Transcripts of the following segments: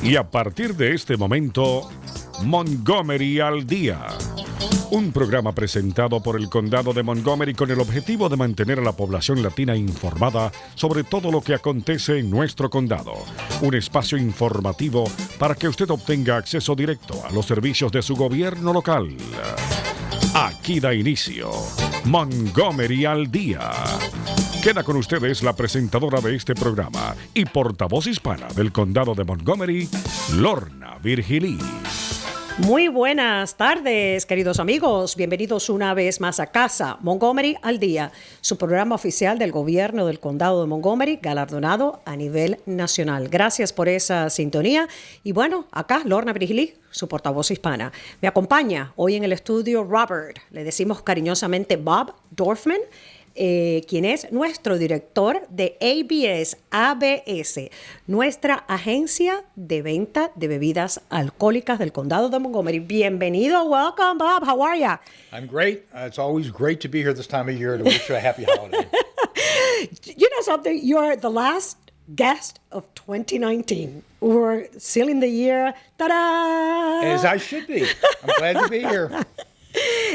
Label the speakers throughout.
Speaker 1: Y a partir de este momento, Montgomery al Día. Un programa presentado por el Condado de Montgomery con el objetivo de mantener a la población latina informada sobre todo lo que acontece en nuestro condado. Un espacio informativo para que usted obtenga acceso directo a los servicios de su gobierno local. Aquí da inicio Montgomery al Día. Queda con ustedes la presentadora de este programa y portavoz hispana del Condado de Montgomery, Lorna Virgilí.
Speaker 2: Muy buenas tardes, queridos amigos. Bienvenidos una vez más a casa, Montgomery al Día, su programa oficial del gobierno del condado de Montgomery, galardonado a nivel nacional. Gracias por esa sintonía. Y bueno, acá Lorna Virgilí, su portavoz hispana. Me acompaña hoy en el estudio Robert, le decimos cariñosamente Bob Dorfman, quien es nuestro director de ABS, nuestra agencia de venta de bebidas alcohólicas del condado de Montgomery. Bienvenido, welcome, Bob. How are you?
Speaker 3: I'm great. It's always great to be here this time of year to wish you a happy holiday.
Speaker 2: You know something? You're the last guest of 2019. We're sealing the year. Ta-da!
Speaker 3: As I should be. I'm glad to be here.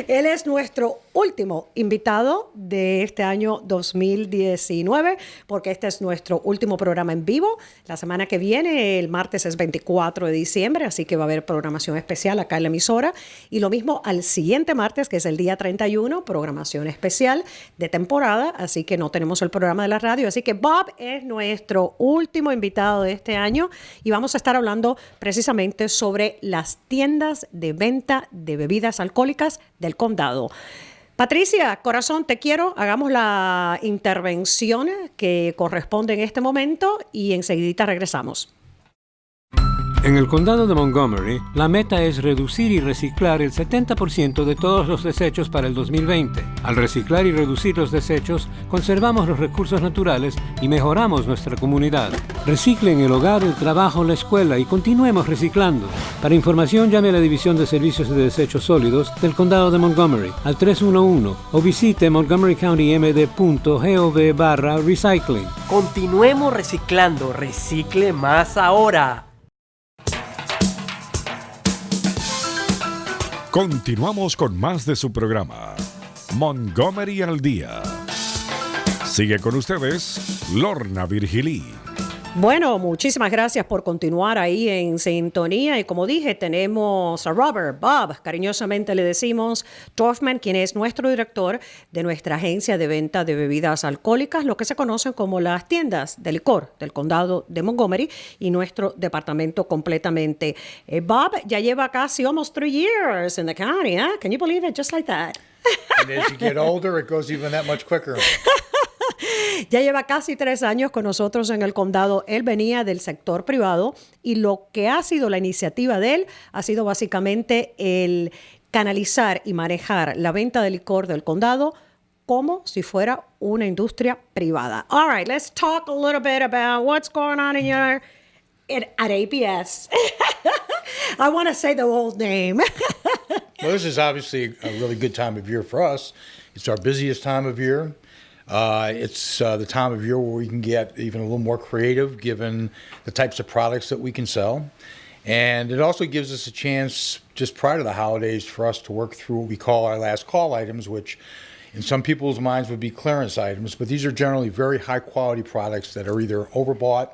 Speaker 2: Él es nuestro último invitado de este año 2019, porque este es nuestro último programa en vivo. La semana que viene, el martes es 24 de diciembre, así que va a haber programación especial acá en la emisora. Y lo mismo al siguiente martes, que es el día 31, programación especial de temporada, así que no tenemos el programa de la radio. Así que Bob es nuestro último invitado de este año y vamos a estar hablando precisamente sobre las tiendas de venta de bebidas alcohólicas del condado. Patricia, corazón, te quiero. Hagamos la intervención que corresponde en este momento y enseguidita regresamos.
Speaker 4: En el condado de Montgomery, la meta es reducir y reciclar el 70% de todos los desechos para el 2020. Al reciclar y reducir los desechos, conservamos los recursos naturales y mejoramos nuestra comunidad. Recicle en el hogar, el trabajo, la escuela y continuemos reciclando. Para información, llame a la División de Servicios de Desechos Sólidos del condado de Montgomery al 311 o visite montgomerycountymd.gov/recycling.
Speaker 5: Continuemos reciclando. Recicle más ahora.
Speaker 1: Continuamos con más de su programa, Montgomery al Día. Sigue con ustedes, Lorna Virgilí.
Speaker 2: Bueno, muchísimas gracias por continuar ahí en sintonía. Y como dije, tenemos a Robert, Bob, cariñosamente le decimos, Dorfman, quien es nuestro director de nuestra agencia de venta de bebidas alcohólicas, lo que se conocen como las tiendas de licor del condado de Montgomery y nuestro departamento completamente. Bob ya lleva casi almost 3 years in the county, huh? Can you believe it? Just like that.
Speaker 3: And as you get older, it goes even that much quicker.
Speaker 2: Ya lleva casi 3 años con nosotros en el condado. Él venía del sector privado y lo que ha sido la iniciativa de él ha sido básicamente el canalizar y manejar la venta de licor del condado como si fuera una industria privada. All right, let's talk a little bit about what's going on at ABS. I want to say the old name.
Speaker 3: Well, this is obviously a really good time of year for us. It's our busiest time of year. It's the time of year where we can get even a little more creative given the types of products that we can sell. And it also gives us a chance just prior to the holidays for us to work through what we call our last call items, which in some people's minds would be clearance items, but these are generally very high quality products that are either overbought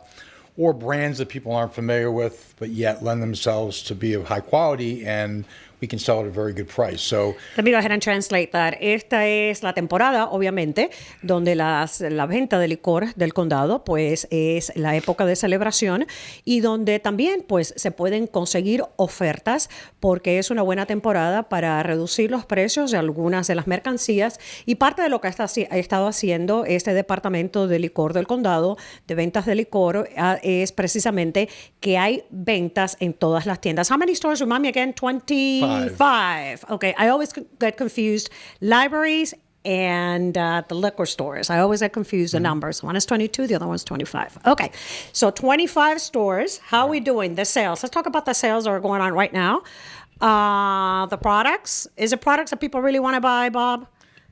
Speaker 3: or brands that people aren't familiar with, but yet lend themselves to be of high quality and we can sell at a very good price. So
Speaker 2: let me go ahead and translate that. Esta es la temporada, obviamente, donde la venta de licor del condado, pues es la época de celebración y donde también, pues, se pueden conseguir ofertas porque es una buena temporada para reducir los precios de algunas de las mercancías y parte de lo que ha estado haciendo este departamento de licor del condado, de ventas de licor, es precisamente que hay ventas en todas las tiendas. How many stores? Remind me again, 25. Okay, I always get confused. Libraries and the liquor stores. I always get confused the numbers. One is 22, the other one's 25. Okay, so 25 stores. How are we doing? The sales. Let's talk about the sales that are going on right now. The products. Is it products that people really want to buy, Bob?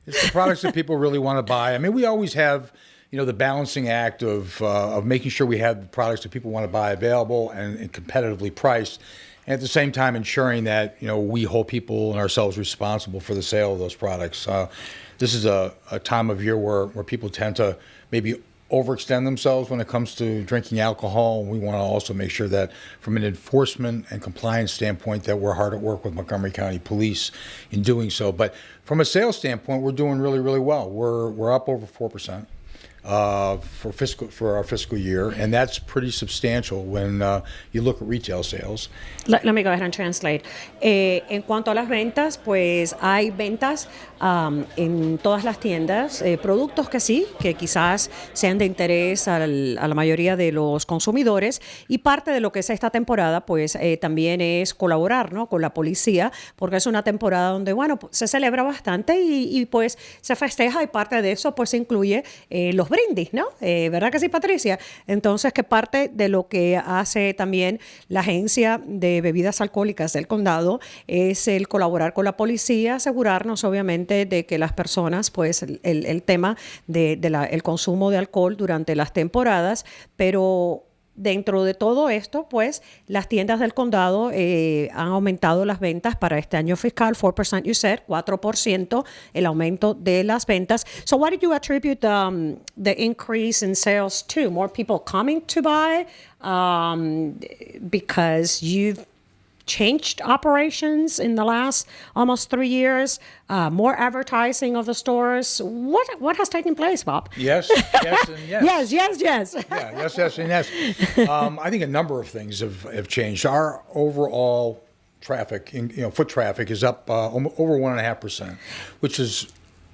Speaker 3: It's the products that people really want to buy. I mean, we always have the balancing act of making sure we have the products that people want to buy available and competitively priced, and at the same time ensuring that we hold people and ourselves responsible for the sale of those products. This is a time of year where people tend to maybe overextend themselves when it comes to drinking alcohol. And we want to also make sure that from an enforcement and compliance standpoint that we're hard at work with Montgomery County Police in doing so. But from a sales standpoint, we're doing really, really well. We're up over 4%. For our fiscal year, and that's pretty substantial when you look at retail sales.
Speaker 2: Let me go ahead and translate. En cuanto a las ventas, pues hay ventas en todas las tiendas, productos que sí, que quizás sean de interés a la mayoría de los consumidores, y parte de lo que es esta temporada, pues también es colaborar, ¿no?, con la policía, porque es una temporada donde, bueno, pues, se celebra bastante y pues se festeja, y parte de eso pues incluye los brindis, ¿no? ¿Verdad que sí, Patricia? Entonces, que parte de lo que hace también la Agencia de Bebidas Alcohólicas del Condado es el colaborar con la policía, asegurarnos, obviamente, de que las personas, pues, el tema el consumo de alcohol durante las temporadas, pero dentro de todo esto, pues, las tiendas del condado han aumentado las ventas para este año fiscal, 4%, you said, 4% el aumento de las ventas. So what did you attribute the increase in sales to? More people coming to buy because you've changed operations in the last almost 3 years, more advertising of the stores. What has taken place, Bob?
Speaker 3: Yes, yes, and yes.
Speaker 2: Yes.
Speaker 3: Yeah, yes, and yes. I think a number of things have changed. Our overall traffic, foot traffic, is up over 1.5%, which is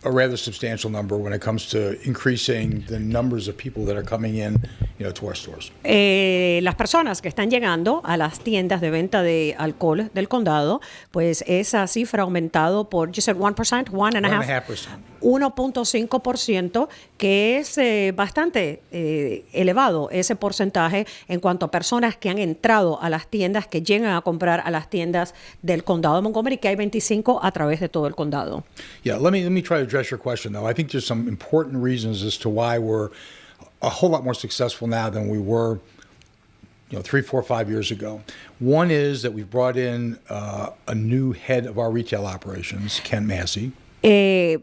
Speaker 3: a rather substantial number when it comes to increasing the numbers of people that are coming in, to our stores.
Speaker 2: Las personas que están llegando a las tiendas de venta de alcohol del condado, pues esa cifra ha aumentado por, you said 1%, 1.5%. 1.5%, que es bastante elevado ese porcentaje en cuanto a personas que han entrado a las tiendas, que llegan a comprar a las tiendas del condado de Montgomery, que hay 25 a través de todo el condado.
Speaker 3: Yeah, let me try to address your question, though. I think there's some important reasons as to why we're a whole lot more successful now than we were 3, 4, 5 years ago. One is that we've brought in a new head of our retail operations, Ken Massey.
Speaker 2: Él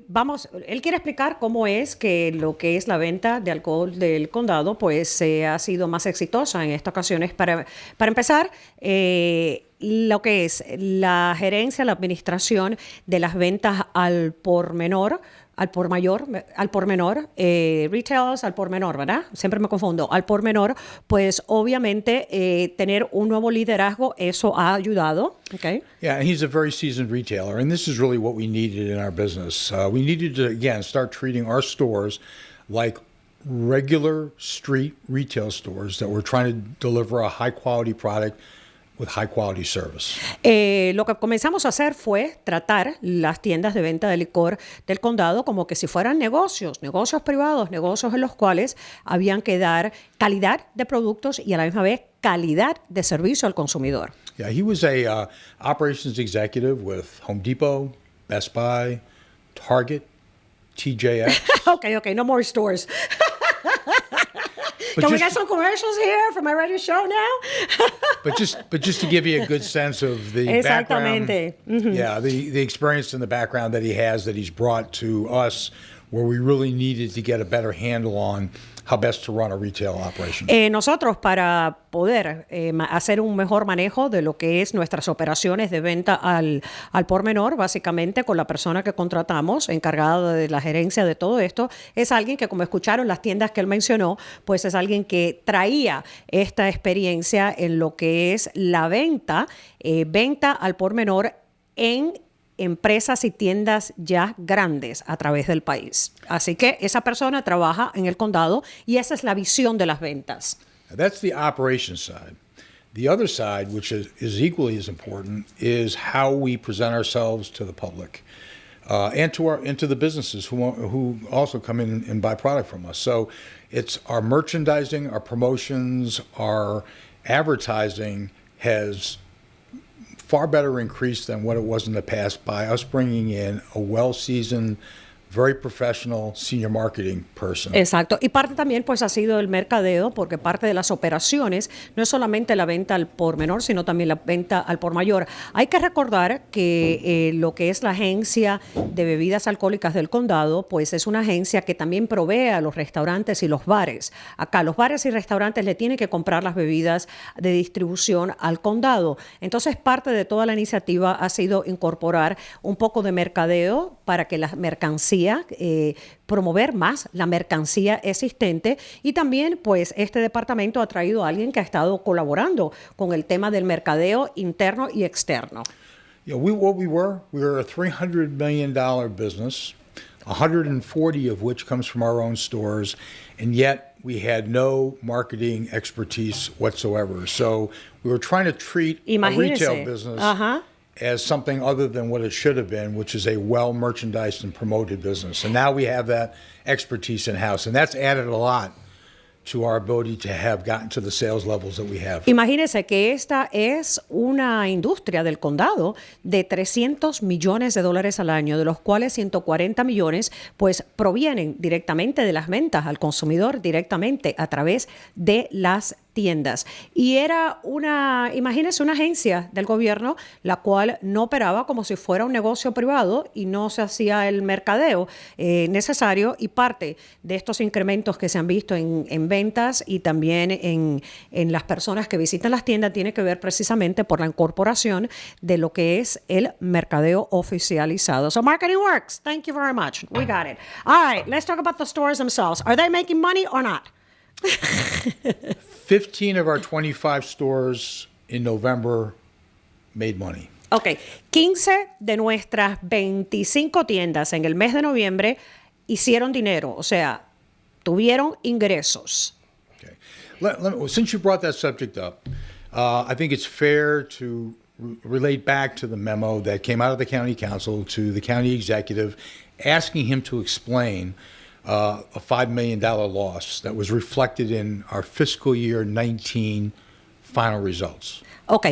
Speaker 2: quiere explicar cómo es que lo que es la venta de alcohol del condado pues ha sido más exitosa en estas ocasiones. Para empezar, lo que es la gerencia, la administración de las ventas al por menor, retails al por menor, ¿verdad? Siempre me confundo. Al por menor, pues obviamente tener un nuevo liderazgo, eso ha ayudado. Okay.
Speaker 3: Yeah, and he's a very seasoned retailer, and this is really what we needed in our business. We needed to, again, start treating our stores like regular street retail stores that were trying to deliver a high-quality product with high quality service.
Speaker 2: Lo que comenzamos a hacer fue tratar las tiendas de venta de licor del condado como que si fueran negocios privados, negocios en los cuales habían que dar calidad de productos y a la misma vez calidad de servicio al consumidor.
Speaker 3: Yeah, he was a operations executive with Home Depot, Best Buy, Target, TJX.
Speaker 2: Okay, no more stores. Can we get some commercials here for my radio show now?
Speaker 3: but just to give you a good sense of the background,
Speaker 2: Mm-hmm.
Speaker 3: Yeah, the experience in the background that he has, that he's brought to us, where we really needed to get a better handle on how best to run a retail operation.
Speaker 2: Nosotros, para poder hacer un mejor manejo de lo que es nuestras operaciones de venta al por menor, básicamente con la persona que contratamos, encargada de la gerencia de todo esto, es alguien que, como escucharon las tiendas que él mencionó, pues es alguien que traía esta experiencia en lo que es la venta al por menor en empresas y tiendas ya grandes a través del país. Así que esa persona trabaja en el condado y esa es la visión de las ventas.
Speaker 3: That's the operations side. The other side, which is equally as important, is how we present ourselves to the public and to the businesses who also come in and buy product from us. So it's our merchandising, our promotions, our advertising has far better increase than what it was in the past by us bringing in a well-seasoned very professional senior marketing person.
Speaker 2: Exacto. Y parte también pues ha sido el mercadeo, porque parte de las operaciones no es solamente la venta al por menor, sino también la venta al por mayor. Hay que recordar que lo que es la agencia de bebidas alcohólicas del condado, pues es una agencia que también provee a los restaurantes y los bares. Acá los bares y restaurantes le tienen que comprar las bebidas de distribución al condado. Entonces parte de toda la iniciativa ha sido incorporar un poco de mercadeo para que la mercancía promover más la mercancía existente, y también pues este departamento ha traído a alguien que ha estado colaborando con el tema del mercadeo interno y externo.
Speaker 3: Yeah, we were a $300 million business, 140 of which comes from our own stores, and yet we had no marketing expertise whatsoever. So we were trying to treat a retail business as something other than what it should have been, which is a well-merchandised and promoted business. And now we have that expertise in-house, and that's added a lot to our ability to have gotten to the sales levels that we have.
Speaker 2: Imagínense que esta es una industria del condado de $300 millones al año, de los cuales 140 millones pues provienen directamente de las ventas al consumidor, directamente a través de las tiendas. Y era imagínense, una agencia del gobierno la cual no operaba como si fuera un negocio privado y no se hacía el mercadeo necesario, y parte de estos incrementos que se han visto en ventas y también en las personas que visitan las tiendas tiene que ver precisamente por la incorporación de lo que es el mercadeo oficializado. So marketing works. Thank you very much. We got it. All right, let's talk about the stores themselves. Are they making money or not?
Speaker 3: 15 of our 25 stores in November made money.
Speaker 2: Ok, 15 de nuestras 25 tiendas en el mes de noviembre hicieron dinero, o sea, tuvieron ingresos.
Speaker 3: Okay. Since you brought that subject up, I think it's fair to relate back to the memo that came out of the county council to the county executive asking him to explain a $5 million loss that was reflected in our fiscal year 19 final results.
Speaker 2: Ok,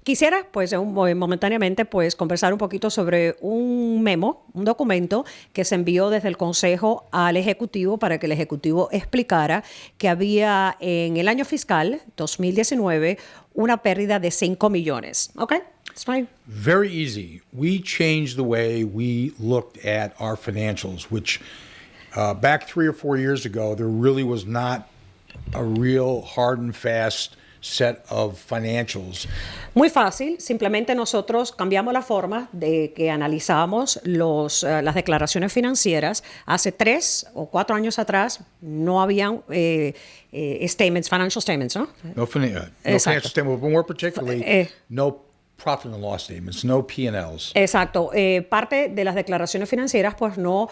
Speaker 2: quisiera pues momentáneamente pues conversar un poquito sobre un memo, un documento que se envió desde el Consejo al Ejecutivo para que el Ejecutivo explicara que había en el año fiscal 2019 una pérdida de 5 millones. Ok, it's fine.
Speaker 3: Very easy. We changed the way we looked at our financials, which back 3 or 4 years ago, there really was not a real hard and fast set of financials.
Speaker 2: Muy fácil, simplemente nosotros cambiamos la forma de que analizamos las declaraciones financieras. Hace 3 o 4 años atrás no habían financial statements, ¿no?
Speaker 3: No financial statements, but more particularly, no profit and loss statements, no P&Ls.
Speaker 2: Exacto. Parte de las declaraciones financieras pues no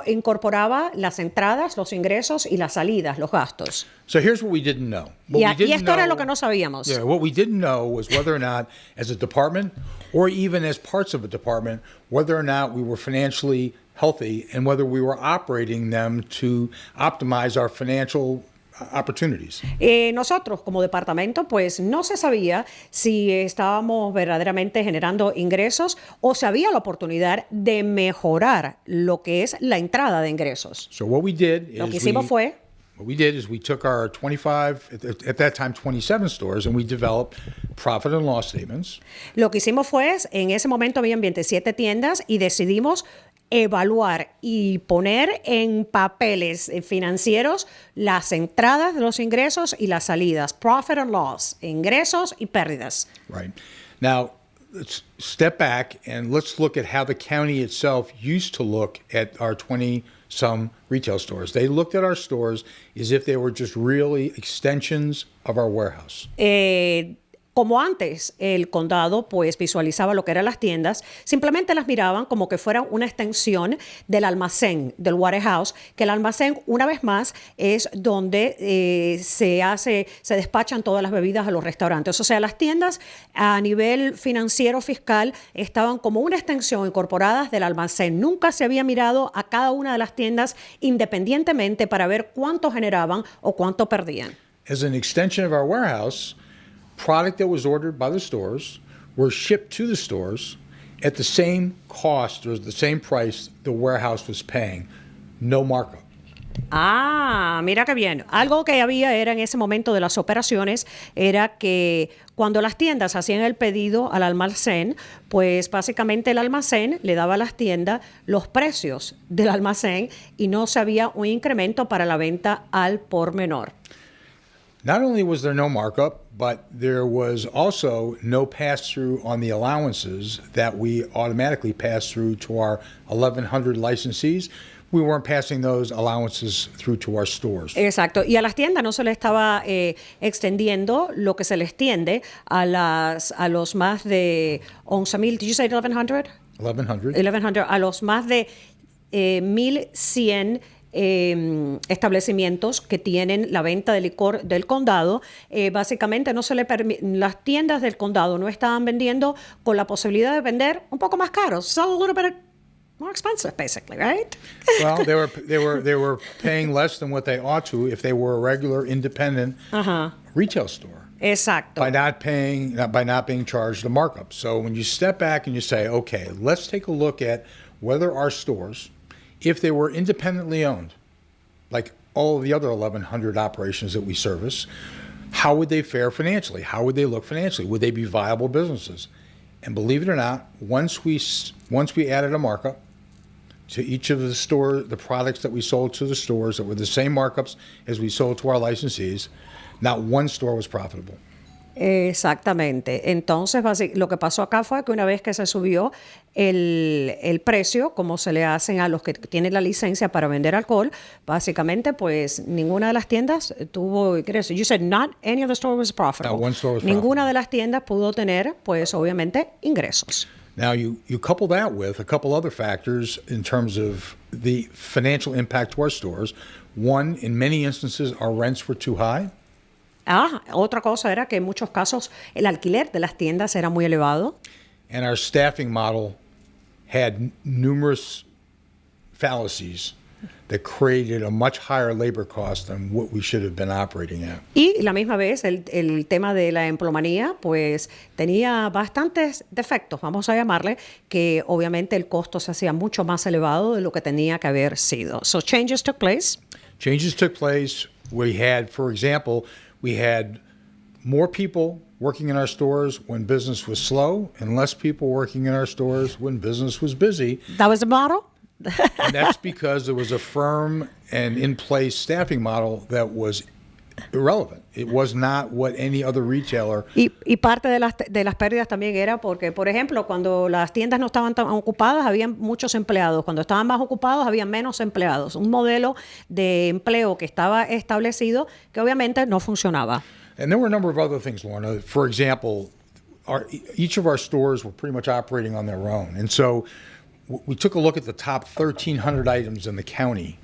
Speaker 2: incorporaba las entradas, los ingresos y las salidas, los gastos.
Speaker 3: So here's what we didn't know.
Speaker 2: Y esto era lo que no sabíamos.
Speaker 3: Yeah, what we didn't know was whether or not, as a department, or even as parts of a department, whether or not we were financially healthy and whether we were operating them to optimize our financial opportunities.
Speaker 2: Nosotros como departamento pues no se sabía si estábamos verdaderamente generando ingresos o si había la oportunidad de mejorar lo que es la entrada de ingresos.
Speaker 3: So what we did is
Speaker 2: lo que hicimos fue
Speaker 3: we took our 25, at that time 27 stores, and we developed profit and loss statements.
Speaker 2: Lo que hicimos fue, en ese momento habían 27 tiendas y decidimos evaluar y poner en papeles financieros las entradas de los ingresos y las salidas, profit and loss, ingresos y pérdidas.
Speaker 3: Right. Now, let's step back and let's look at how the county itself used to look at our 20-some retail stores. They looked at our stores as if they were just really extensions of our warehouse.
Speaker 2: Como antes el condado pues visualizaba lo que eran las tiendas, simplemente las miraban como que fueran una extensión del almacén, del warehouse, que el almacén una vez más es donde se despachan todas las bebidas a los restaurantes. O sea, las tiendas a nivel financiero fiscal estaban como una extensión incorporadas del almacén. Nunca se había mirado a cada una de las tiendas independientemente para ver cuánto generaban o cuánto perdían.
Speaker 3: As an extension of our warehouse, product that was ordered by the stores were shipped to the stores, at the same cost or the same price the warehouse was paying, no markup.
Speaker 2: Ah, mira qué bien. Algo que había era en ese momento de las operaciones, era que cuando las tiendas hacían el pedido al almacén, pues básicamente el almacén le daba a las tiendas los precios del almacén y no se había un incremento para la venta al por menor.
Speaker 3: Not only was there no markup, but there was also no pass-through on the allowances that we automatically pass through to our 1,100 licensees. We weren't passing those allowances through to our stores.
Speaker 2: Exacto. Y a las tiendas no se le estaba extendiendo lo que se les extiende a los más de 11,000. Did you say 1,100?
Speaker 3: 1,100.
Speaker 2: 1,100. A los más de 1,100 establecimientos que tienen la venta de licor del condado, básicamente no se le las tiendas del condado no estaban vendiendo con la posibilidad de vender un poco más caro. So a little bit more expensive, basically, right?
Speaker 3: Well, they were paying less than what they ought to if they were a regular independent retail store.
Speaker 2: Exacto.
Speaker 3: By not being charged a markup. So when you step back and you say, okay, let's take a look at whether our stores, if they were independently owned, like all of the other 1,100 operations that we service, how would they fare financially? How would they look financially? Would they be viable businesses? And believe it or not, once we added a markup to each of the products that we sold to the stores that were the same markups as we sold to our licensees, not one store was profitable.
Speaker 2: Exactamente. Entonces, lo que pasó acá fue que una vez que se subió el precio, como se le hacen a los que tienen la licencia para vender alcohol, básicamente, pues ninguna de las tiendas tuvo ingresos. You said not any of the store was profitable.
Speaker 3: Not one store was
Speaker 2: Ninguna
Speaker 3: profitable.
Speaker 2: de las tiendas pudo tener, pues obviamente, ingresos.
Speaker 3: Now, you couple that with a couple other factors in terms of the financial impact to our stores. One, in many instances, our rents were too high.
Speaker 2: Otra cosa era que en muchos casos el alquiler de las tiendas era muy elevado.
Speaker 3: And our staffing model had numerous fallacies that created a much higher labor cost than what we should have been operating at.
Speaker 2: Y la misma vez el tema de la empleomanía, pues tenía bastantes defectos, vamos a llamarle, que obviamente el costo se hacía mucho más elevado de lo que tenía que haber sido. So changes took place.
Speaker 3: Changes took place. We had, for example, we had more people working in our stores when business was slow and less people working in our stores when business was busy.
Speaker 2: That was the model.
Speaker 3: And that's because there was a firm and in-place staffing model that was irrelevant. It was not what any other retailer.
Speaker 2: Y parte de las pérdidas también era porque, por ejemplo, cuando las tiendas no estaban tan ocupadas, había muchos empleados. Cuando estaban más ocupados, había menos empleados. Un modelo de empleo que estaba establecido que obviamente no funcionaba.
Speaker 3: And there were a number of other things, Lorna. For example, each of our stores were pretty much operating on their own. And so we took a look at the top 1,300 items in the county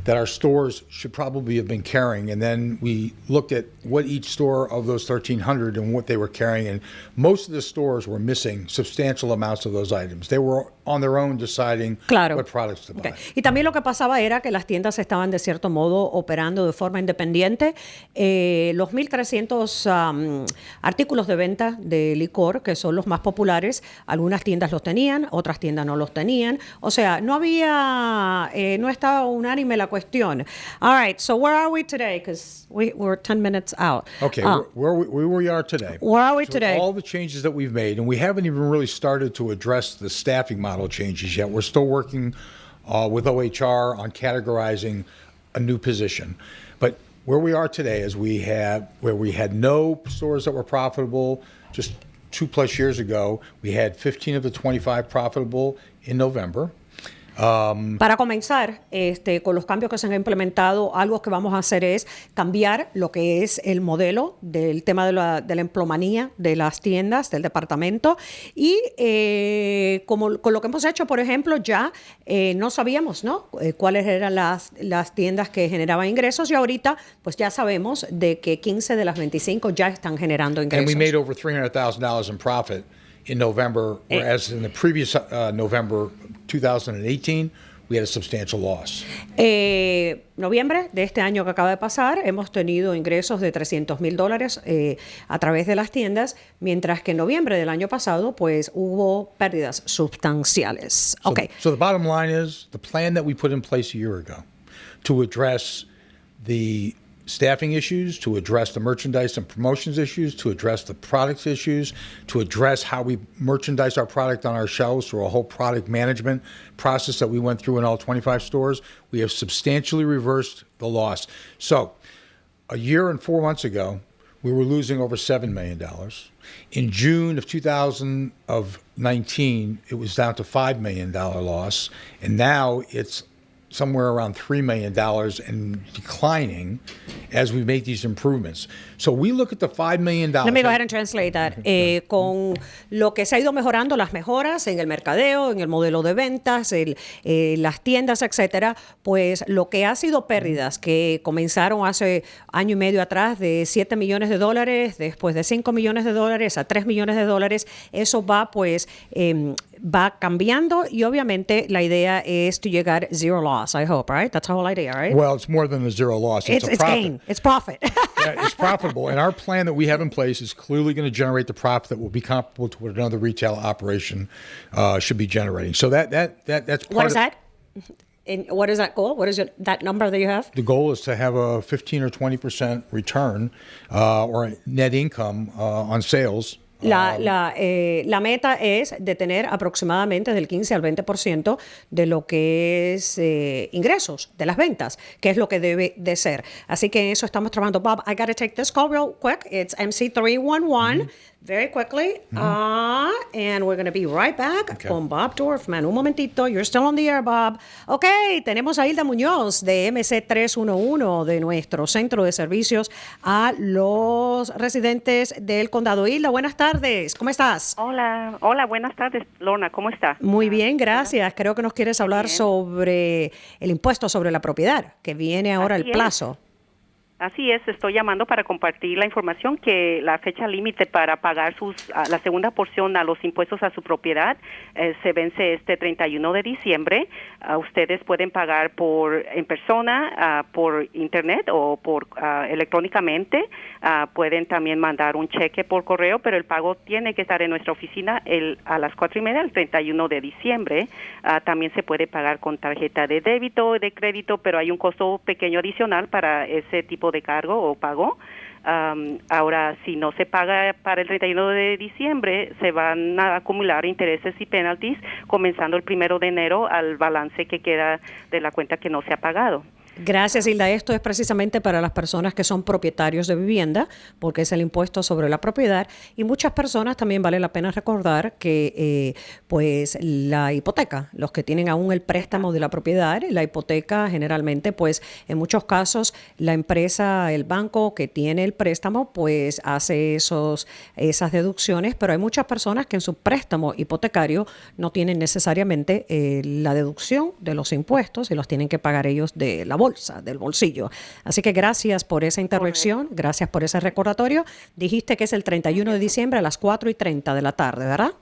Speaker 3: that our stores should probably have been carrying. And then we looked at what each store of those 1,300 and what they were carrying. And most of the stores were missing substantial amounts of those items. They were on their own deciding what products to buy.
Speaker 2: Okay. Y también lo que pasaba era que las tiendas estaban de cierto modo operando de forma independiente. Los 1,300 artículos de venta de licor, que son los más populares, algunas tiendas los tenían, otras tiendas no los tenían. O sea, no estaba unánime la cuestión. All right, so where are we today? Because we're 10 minutes out.
Speaker 3: Okay, where we are today.
Speaker 2: Where are we today?
Speaker 3: All the changes that we've made, and we haven't even really started to address the staffing model changes yet. We're still working with OHR on categorizing a new position. But where we are today is where we had no stores that were profitable just 2+ years ago. We had 15 of the 25 profitable in November.
Speaker 2: Para comenzar, con los cambios que se han implementado, algo que vamos a hacer es cambiar lo que es el modelo del tema de la empleomanía de las tiendas, del departamento. Y con lo que hemos hecho, por ejemplo, ya no sabíamos, ¿no? Cuáles eran las tiendas que generaban ingresos, y ahorita pues ya sabemos de que 15 de las 25 ya están generando ingresos.
Speaker 3: And we made over $300,000 in profit in November, whereas in the previous November 2018, we had a substantial loss.
Speaker 2: Noviembre de este año que acaba de pasar, hemos tenido ingresos de $300,000 a través de las tiendas, mientras que en noviembre del año pasado, pues hubo pérdidas sustanciales. Okay.
Speaker 3: So the bottom line is the plan that we put in place a year ago to address the staffing issues, to address the merchandise and promotions issues, to address the products issues, to address how we merchandise our product on our shelves through a whole product management process that we went through in all 25 stores. We have substantially reversed the loss. So a year and 4 months ago, we were losing over $7 million. In June of 2019, it was down to $5 million loss, and now it's somewhere around $3 million and declining as we make these improvements. So we look at the $5 million.
Speaker 2: Let me go ahead and translate that. Con lo que se ha ido mejorando, las mejoras en el mercadeo, en el modelo de ventas, las tiendas, etcétera, pues lo que ha sido pérdidas que comenzaron hace año y medio atrás de $7 millones, después de $5 millones a $3 millones, eso va pues va cambiando y obviamente la idea es to llegar zero loss, I hope, right? That's the whole idea, right?
Speaker 3: Well, it's more than a zero loss. It's a profit.
Speaker 2: Gain. It's profit.
Speaker 3: Yeah, it's profitable. And our plan that we have in place is clearly going to generate the profit that will be comparable to what another retail operation should be generating. So that's part
Speaker 2: What is that? And what is that goal? What is that number that you have?
Speaker 3: The goal is to have a 15 or 20% return or net income on sales.
Speaker 2: La meta es de tener aproximadamente del 15 al 20% de lo que es ingresos de las ventas, que es lo que debe de ser. Así que en eso estamos trabajando. Bob, I got to take this call real quick. It's MC311. Very quickly. And we're going to be right back con Bob Dorfman. Un momentito. You're still on the air, Bob. Ok, tenemos a Hilda Muñoz de MC311 de nuestro centro de servicios a los residentes del condado. Hilda, buenas tardes. ¿Cómo estás?
Speaker 6: Hola, buenas tardes, Lorna. ¿Cómo está?
Speaker 2: Muy bien, gracias. Creo que nos quieres hablar sobre el impuesto sobre la propiedad, que viene ahora el plazo.
Speaker 6: Así es, estoy llamando para compartir la información que la fecha límite para pagar la segunda porción a los impuestos a su propiedad se vence este 31 de diciembre. Ustedes pueden pagar en persona, por internet o por electrónicamente. Pueden también mandar un cheque por correo, pero el pago tiene que estar en nuestra oficina a las 4:30 el 31 de diciembre. También se puede pagar con tarjeta de débito o de crédito, pero hay un costo pequeño adicional para ese tipo de cargo o pago. Ahora, si no se paga para el 31 de diciembre, se van a acumular intereses y penalties comenzando el 1 de enero al balance que queda de la cuenta que no se ha pagado.
Speaker 2: Gracias, Hilda. Esto es precisamente para las personas que son propietarios de vivienda, porque es el impuesto sobre la propiedad. Y muchas personas también vale la pena recordar que pues la hipoteca, los que tienen aún el préstamo de la propiedad, la hipoteca generalmente, pues en muchos casos la empresa, el banco que tiene el préstamo, pues hace esas deducciones, pero hay muchas personas que en su préstamo hipotecario no tienen necesariamente la deducción de los impuestos y los tienen que pagar ellos de la bolsa, del bolsillo. Así que gracias por esa intervención, gracias por ese recordatorio. Dijiste que es el 31 de diciembre a las 4:30 de la tarde, ¿verdad?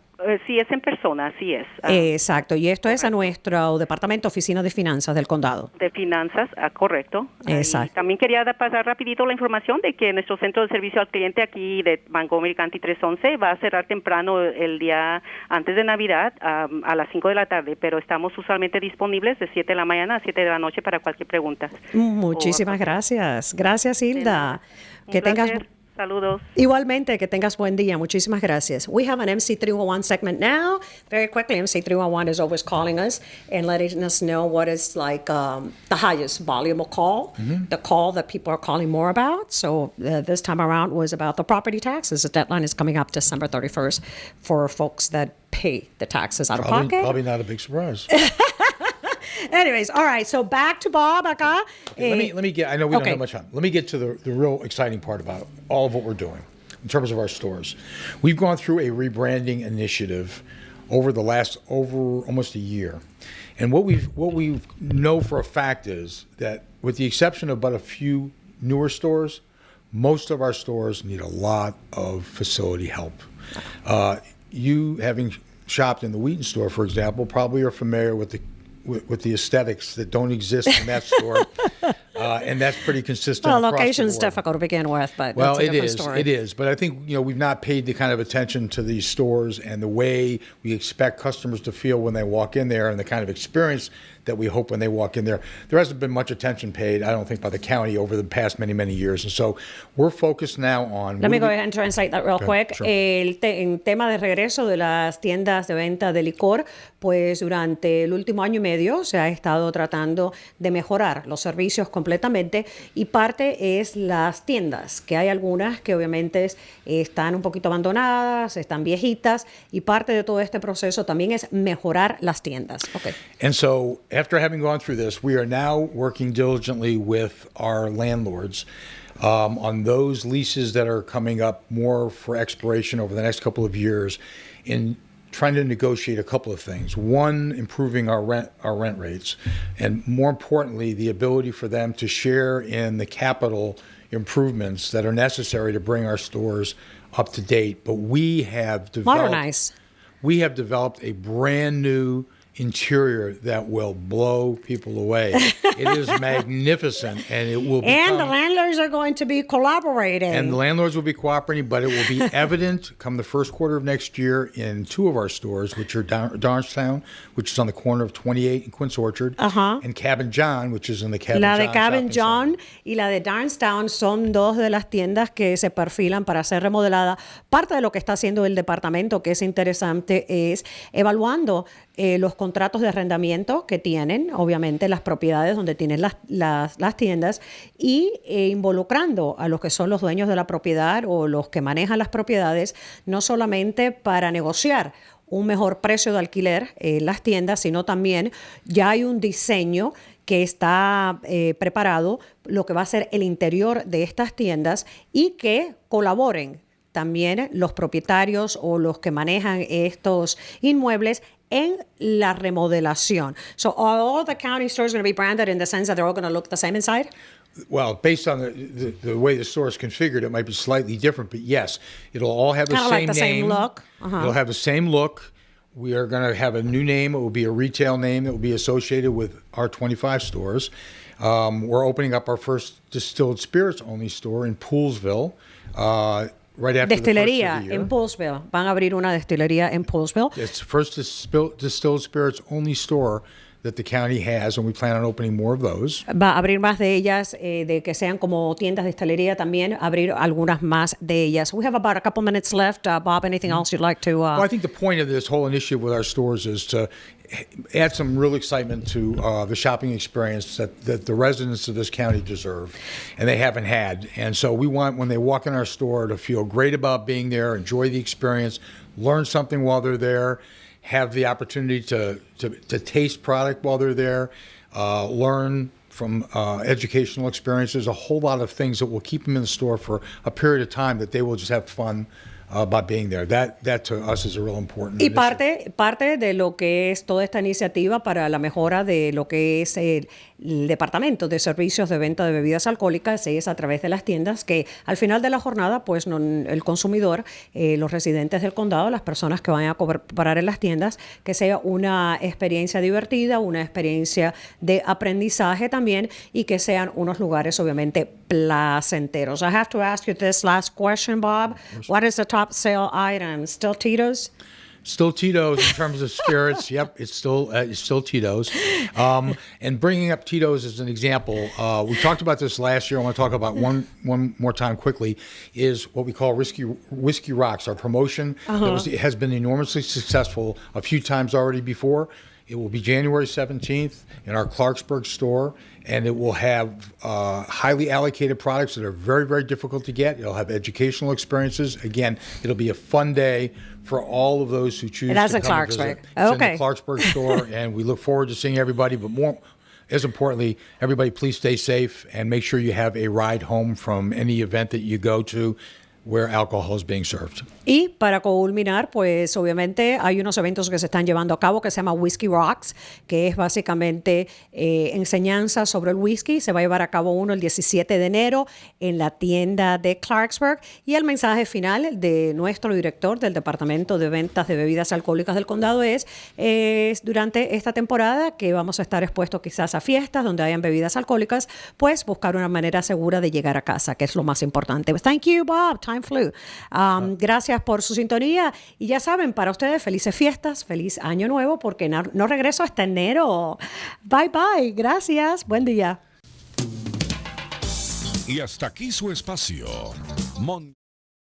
Speaker 6: Sí, es en persona, así es.
Speaker 2: Exacto, y esto es a nuestro departamento, oficina de finanzas del condado.
Speaker 6: De finanzas, correcto.
Speaker 2: Exacto.
Speaker 6: También quería pasar rapidito la información de que nuestro centro de servicio al cliente aquí de Montgomery County 311 va a cerrar temprano el día antes de Navidad a las 5 de la tarde, pero estamos usualmente disponibles de 7 de la mañana a 7 de la noche para cualquier pregunta.
Speaker 2: Muchísimas gracias. Gracias, Hilda. Que tengas...
Speaker 6: Saludos.
Speaker 2: Igualmente, que tengas buen día. Muchísimas gracias. We have an MC311 segment now. Very quickly, MC311 is always calling us and letting us know what is like the highest volume of call, the call that people are calling more about. So this time around was about the property taxes. The deadline is coming up December 31st for folks that pay the taxes out of pocket.
Speaker 3: Probably not a big surprise.
Speaker 2: Anyways, all right. So back to Bob acá.
Speaker 3: Let me get. I know we don't have much time. Let me get to the real exciting part about all of what we're doing in terms of our stores. We've gone through a rebranding initiative over almost a year, and what we know for a fact is that, with the exception of but a few newer stores, most of our stores need a lot of facility help. You, having shopped in the Wheaton store, for example, probably are familiar with the with the aesthetics that don't exist in that store, and that's pretty consistent.
Speaker 2: Well,
Speaker 3: across the
Speaker 2: location's
Speaker 3: board.
Speaker 2: difficult to begin with, but
Speaker 3: Well,
Speaker 2: that's a
Speaker 3: it
Speaker 2: different
Speaker 3: is.
Speaker 2: story.
Speaker 3: It is. But I think, we've not paid the kind of attention to these stores and the way we expect customers to feel when they walk in there and the kind of experience that we hope when they walk in there. There hasn't been much attention paid, I don't think, by the county over the past many, many years. And so we're focused now on...
Speaker 2: Let me go ahead and translate that real quick.
Speaker 3: Sure.
Speaker 2: En tema de regreso de las tiendas de venta de licor, pues durante el último año y medio se ha estado tratando de mejorar los servicios completamente y parte es las tiendas, que hay algunas que obviamente están un poquito abandonadas, están viejitas y parte de todo este proceso también es mejorar las tiendas. Okay.
Speaker 3: And so after having gone through this, we are now working diligently with our landlords on those leases that are coming up more for expiration over the next couple of years in trying to negotiate a couple of things. One, improving our rent rates, and more importantly, the ability for them to share in the capital improvements that are necessary to bring our stores up to date. But we have
Speaker 2: Modernize.
Speaker 3: We have developed a brand new interior that will blow people away. It is magnificent, and it will become...
Speaker 2: And the landlords are going to be collaborating.
Speaker 3: And the landlords will be cooperating, but it will be evident come the first quarter of next year in two of our stores, which are Darnestown, which is on the corner of 28 and Quince Orchard, and Cabin John, which is in the Cabin
Speaker 2: La
Speaker 3: John
Speaker 2: de Cabin
Speaker 3: shopping
Speaker 2: John
Speaker 3: center.
Speaker 2: y la de Darnestown son dos de las tiendas que se perfilan para ser remodelada. Parte de lo que está haciendo el departamento, que es interesante, es evaluando los contratos de arrendamiento que tienen, obviamente, las propiedades donde tienen las tiendas y involucrando a los que son los dueños de la propiedad o los que manejan las propiedades, no solamente para negociar un mejor precio de alquiler en las tiendas, sino también ya hay un diseño que está preparado, lo que va a ser el interior de estas tiendas y que colaboren también los propietarios o los que manejan estos inmuebles en la remodelación. So are all the county stores going to be branded in the sense that they're all going to look the same inside?
Speaker 3: Well, based on the way the store is configured, it might be slightly different, but yes, it'll all have the
Speaker 2: Kinda
Speaker 3: same
Speaker 2: like the
Speaker 3: name.
Speaker 2: same look. Uh-huh.
Speaker 3: It'll have the same look. We are going to have a new name. It will be a retail name that will be associated with our 25 stores. We're opening up our first distilled spirits only store in Poolesville. Right after
Speaker 2: Destilería
Speaker 3: the first of the year.
Speaker 2: en Poolesville. Van a abrir una destilería en Poolesville.
Speaker 3: It's the first distilled spirits only store that the county has, and we plan on opening more of those.
Speaker 2: Va a abrir más de ellas, de que sean como tiendas de destilería también, abrir algunas más de ellas. We have about a couple minutes left. Bob, anything else you'd like to...
Speaker 3: Well, I think the point of this whole initiative with our stores is to add some real excitement to the shopping experience that the residents of this county deserve, and they haven't had. And so we want, when they walk in our store, to feel great about being there, enjoy the experience, learn something while they're there, have the opportunity to taste product while they're there, learn from educational experiences, a whole lot of things that will keep them in the store for a period of time that they will just have fun by being there. That to us is a real important
Speaker 2: Y
Speaker 3: initiative.
Speaker 2: parte de lo que es toda esta iniciativa para la mejora de lo que es el Departamento de Servicios de Venta de Bebidas Alcohólicas es a través de las tiendas que al final de la jornada, pues el consumidor, los residentes del condado, las personas que vayan a comprar en las tiendas, que sea una experiencia divertida, una experiencia de aprendizaje también y que sean unos lugares obviamente placenteros. I have to ask you this last question, Bob. What is the top sale item? Still Tito's?
Speaker 3: Still Tito's in terms of spirits. Yep, it's still Tito's. And bringing up Tito's as an example, we talked about this last year. I want to talk about one more time quickly. Is what we call Whiskey Rocks. Our promotion that has been enormously successful a few times already before. It will be January 17th in our Clarksburg store, and it will have highly allocated products that are very, very difficult to get. It'll have educational experiences. Again, it'll be a fun day for all of those who choose to come and
Speaker 2: Clarksburg.
Speaker 3: visit. It's
Speaker 2: Okay.
Speaker 3: in the Clarksburg store, and we look forward to seeing everybody. But more, as importantly, everybody please stay safe and make sure you have a ride home from any event that you go to. where alcohol is being served.
Speaker 2: Y para culminar, pues obviamente hay unos eventos que se están llevando a cabo que se llama Whiskey Rocks, que es básicamente enseñanza sobre el whisky. Se va a llevar a cabo uno el 17 de enero en la tienda de Clarksburg. Y el mensaje final de nuestro director del Departamento de Ventas de Bebidas Alcohólicas del Condado es durante esta temporada que vamos a estar expuestos quizás a fiestas donde hayan bebidas alcohólicas, pues buscar una manera segura de llegar a casa, que es lo más importante. Thank you, Bob. Time flew. Gracias por su sintonía. Y ya saben, para ustedes, felices fiestas, feliz año nuevo, porque no regreso hasta enero. Bye, bye. Gracias. Buen día.
Speaker 1: Y hasta aquí su espacio.